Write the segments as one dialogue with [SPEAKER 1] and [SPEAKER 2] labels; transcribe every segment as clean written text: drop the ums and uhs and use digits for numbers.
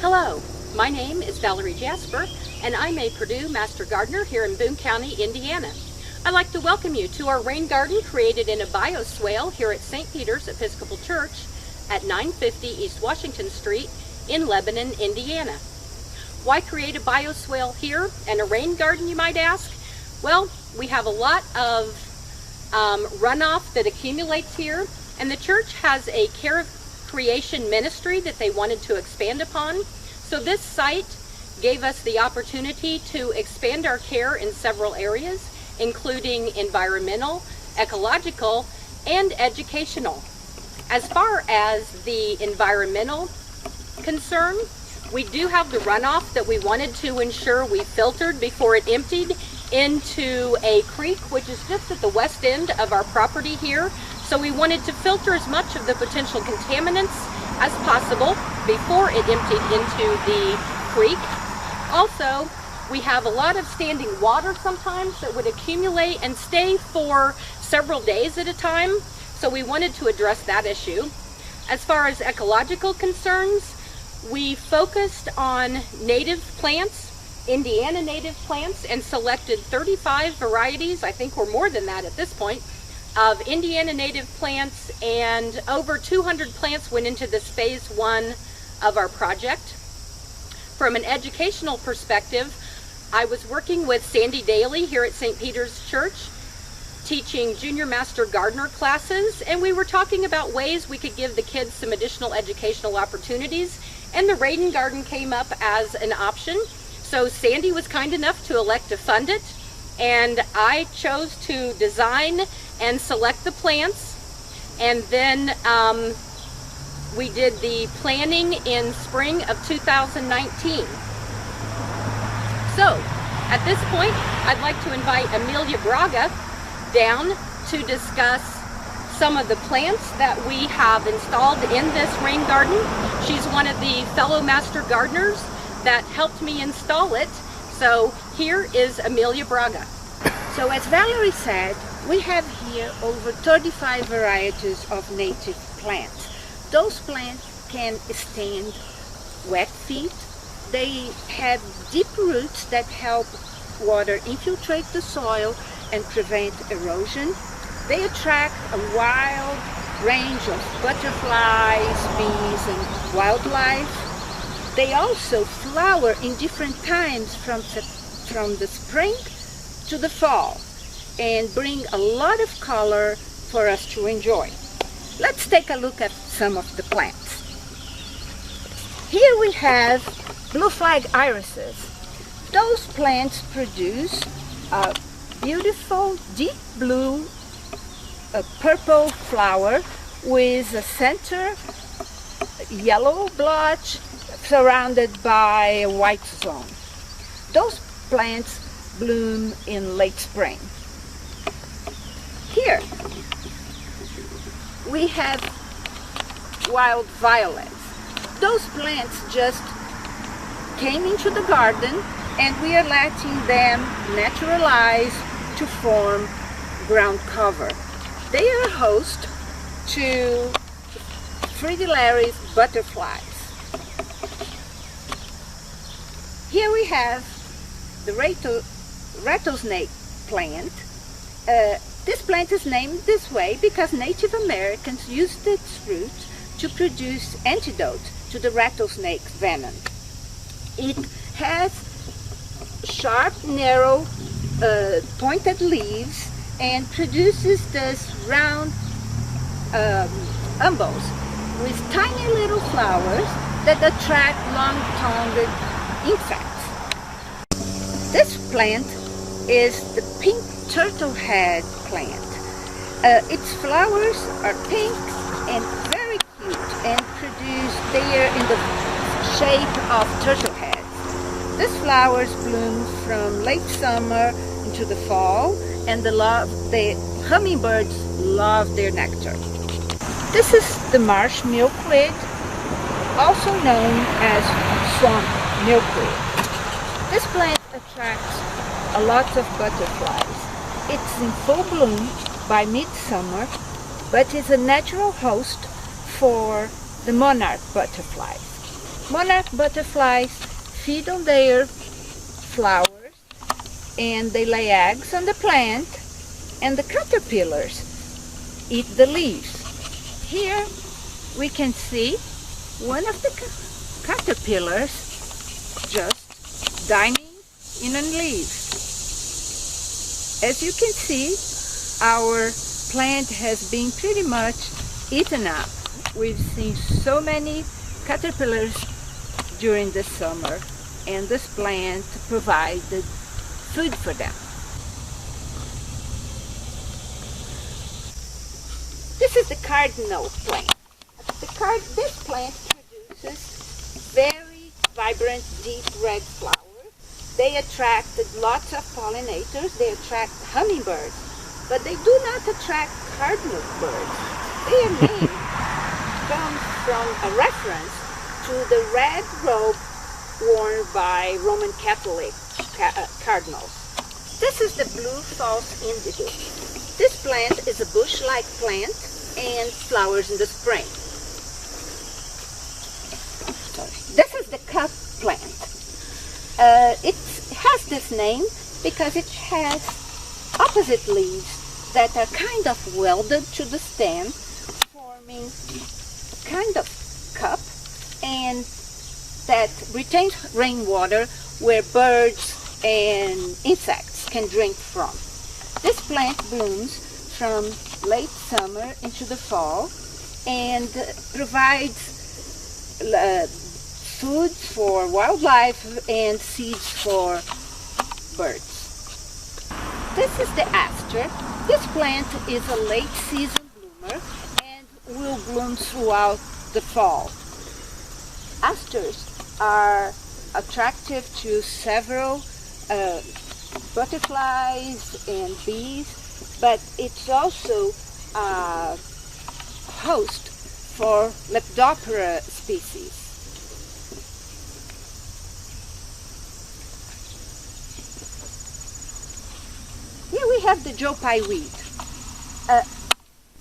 [SPEAKER 1] Hello, my name is Valerie Jasper, and I'm a Purdue Master Gardener here in Boone County, Indiana. I'd like to welcome you to our rain garden created in a bioswale here at St. Peter's Episcopal Church at 950 East Washington Street in Lebanon, Indiana. Why create a bioswale here and a rain garden, you might ask? Well, we have a lot of runoff that accumulates here, and the church has a care of creation ministry that they wanted to expand upon. So this site gave us the opportunity to expand our care in several areas, including environmental, ecological, and educational. As far as the environmental concern, we do have the runoff that we wanted to ensure we filtered before it emptied into a creek, which is just at the west end of our property here. So we wanted to filter as much of the potential contaminants as possible before it emptied into the creek. Also, we have a lot of standing water sometimes that would accumulate and stay for several days at a time. So we wanted to address that issue. As far as ecological concerns, we focused on native plants, Indiana native plants, and selected 35 varieties, I think we're more than that at this point, of Indiana native plants, and over 200 plants went into this phase 1 of our project. From an educational perspective, I was working with Sandy Daly here at St. Peter's Church, teaching junior master gardener classes, and we were talking about ways we could give the kids some additional educational opportunities, and the rain garden came up as an option. So Sandy was kind enough to elect to fund it, and I chose to design and select the plants, and then we did the planning in spring of 2019. So at this point, I'd like to invite Amelia Braga down to discuss some of the plants that we have installed in this rain garden. She's one of the fellow master gardeners that helped me install it. So here is Amelia Braga.
[SPEAKER 2] So as Valerie said, we have here over 35 varieties of native plants. Those plants can stand wet feet. They have deep roots that help water infiltrate the soil and prevent erosion. They attract a wide range of butterflies, bees, and wildlife. They also flower in different times from the spring to the fall, and bring a lot of color for us to enjoy. Let's take a look at some of the plants. Here we have blue flag irises. Those plants produce a beautiful deep blue purple flower with a center yellow blotch surrounded by a white zone. Those plants bloom in late spring. Here we have wild violets. Those plants just came into the garden, and we are letting them naturalize to form ground cover. They are a host to Fridillari's butterflies. Here we have the rattlesnake plant. This plant is named this way because Native Americans used its roots to produce antidote to the rattlesnake venom. It has sharp, narrow, pointed leaves and produces this round umbels with tiny little flowers that attract long-tongued insects. This plant is the pink turtlehead plant. Its flowers are pink and very cute and they are in the shape of turtle heads. These flowers bloom from late summer into the fall, and the hummingbirds love their nectar. This is the marsh milkweed, also known as swamp milkweed. This plant attracts a lot of butterflies. It's in full bloom by midsummer, but is a natural host for the monarch butterflies. monarch butterflies feed on their flowers and they lay eggs on the plant, and the caterpillars eat the leaves. Here we can see one of the caterpillars just dining in a leaf. As you can see, our plant has been pretty much eaten up. We've seen so many caterpillars during the summer, and this plant provided food for them. This is the cardinal plant. This plant produces very vibrant, deep red flowers. They attracted lots of pollinators. They attract hummingbirds, but they do not attract cardinal birds. Their name comes from a reference to the red robe worn by Roman Catholic cardinals. This is the blue false indigo. This plant is a bush-like plant and flowers in the spring. This is the cup plant. It has this name because it has opposite leaves that are kind of welded to the stem, forming kind of cup, and that retains rainwater where birds and insects can drink from. This plant blooms from late summer into the fall and provides food for wildlife and seeds for birds. This is the aster. This plant is a late season bloomer and will bloom throughout the fall. Asters are attractive to several butterflies and bees, but it's also a host for Lepidoptera species. Here we have the Joe Pye weed.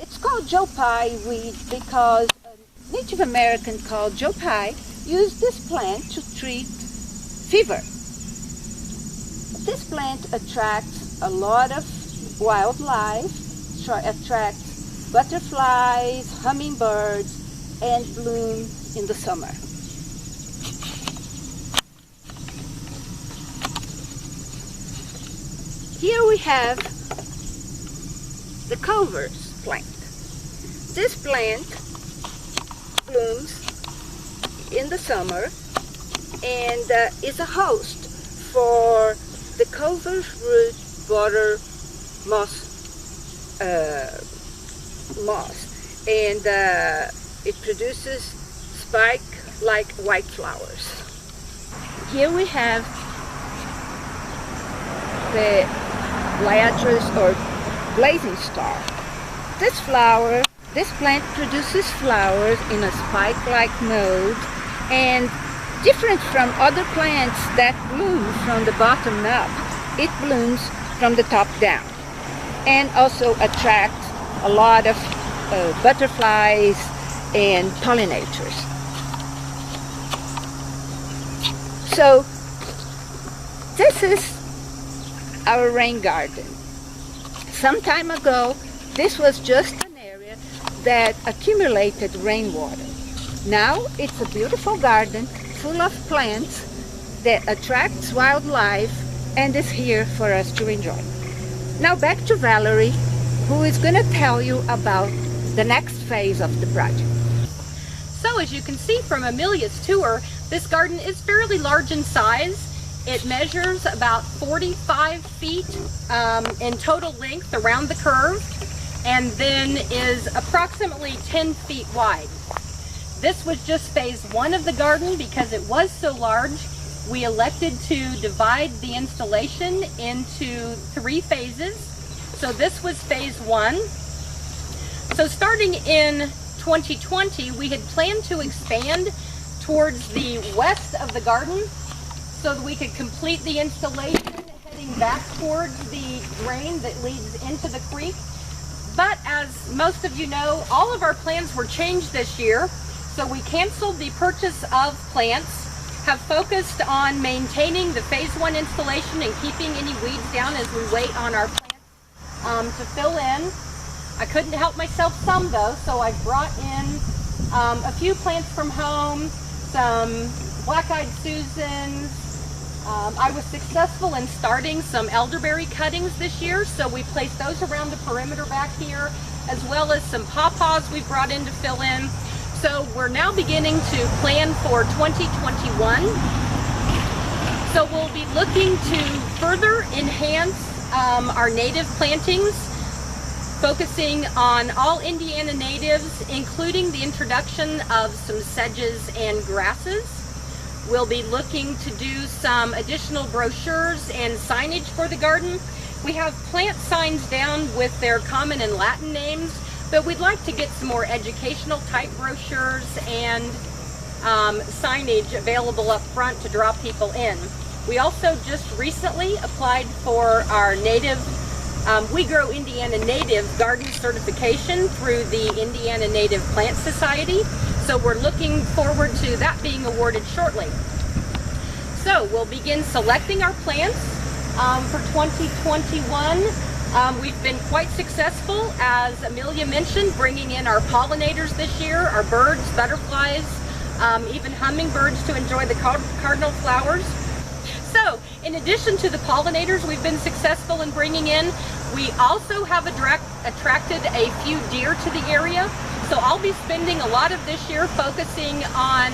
[SPEAKER 2] It's called Joe Pye weed because a Native American called Joe Pye used this plant to treat fever. This plant attracts a lot of wildlife, attracts butterflies, hummingbirds, and bloom in the summer. Here we have the Culver's plant. This plant blooms in the summer and is a host for the Culver's root border moss, and it produces spike-like white flowers. Here we have the Liatris or blazing star. This plant produces flowers in a spike-like mode, and different from other plants that bloom from the bottom up, it blooms from the top down, and also attracts a lot of butterflies and pollinators. So this is our rain garden. Some time ago, this was just an area that accumulated rainwater. Now it's a beautiful garden full of plants that attracts wildlife and is here for us to enjoy. Now back to Valerie, who is going to tell you about the next phase of the project.
[SPEAKER 1] So as you can see from Amelia's tour, this garden is fairly large in size. It measures about 45 feet in total length around the curve, and then is approximately 10 feet wide. This was just phase one of the garden. Because it was so large, we elected to divide the installation into 3 phases. So this was phase one. So starting in 2020, we had planned to expand towards the west of the garden so that we could complete the installation heading back towards the drain that leads into the creek. But as most of you know, all of our plans were changed this year. So we canceled the purchase of plants, have focused on maintaining the phase 1 installation and keeping any weeds down as we wait on our plants to fill in. I couldn't help myself some though, so I brought in a few plants from home, some black-eyed Susans. I was successful in starting some elderberry cuttings this year, so we placed those around the perimeter back here, as well as some pawpaws we brought in to fill in. So we're now beginning to plan for 2021. So we'll be looking to further enhance our native plantings, focusing on all Indiana natives, including the introduction of some sedges and grasses. We'll be looking to do some additional brochures and signage for the garden. We have plant signs down with their common and Latin names, but we'd like to get some more educational type brochures and signage available up front to draw people in. We also just recently applied for our native, We Grow Indiana Native Garden certification through the Indiana Native Plant Society. So we're looking forward to that being awarded shortly. So we'll begin selecting our plants for 2021. We've been quite successful, as Amelia mentioned, bringing in our pollinators this year, our birds, butterflies, even hummingbirds to enjoy the cardinal flowers. So in addition to the pollinators we've been successful in bringing in, we also have attracted a few deer to the area. So I'll be spending a lot of this year focusing on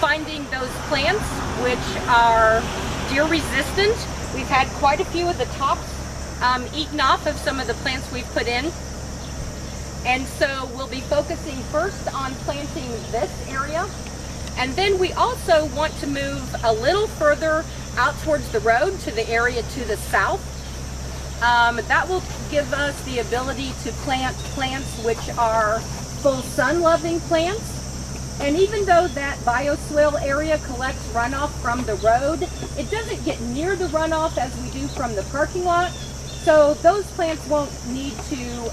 [SPEAKER 1] finding those plants which are deer resistant. We've had quite a few of the tops eaten off of some of the plants we've put in. And so we'll be focusing first on planting this area. And then we also want to move a little further out towards the road to the area to the south. That will give us the ability to plant plants which are full sun-loving plants. And even though that bioswale area collects runoff from the road, it doesn't get near the runoff as we do from the parking lot. So those plants won't need to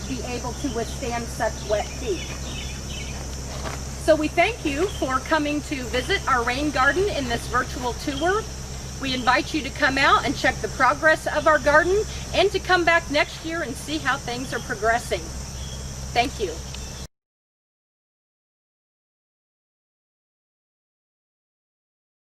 [SPEAKER 1] be able to withstand such wet heat. So we thank you for coming to visit our rain garden in this virtual tour. We invite you to come out and check the progress of our garden and to come back next year and see how things are progressing. Thank you.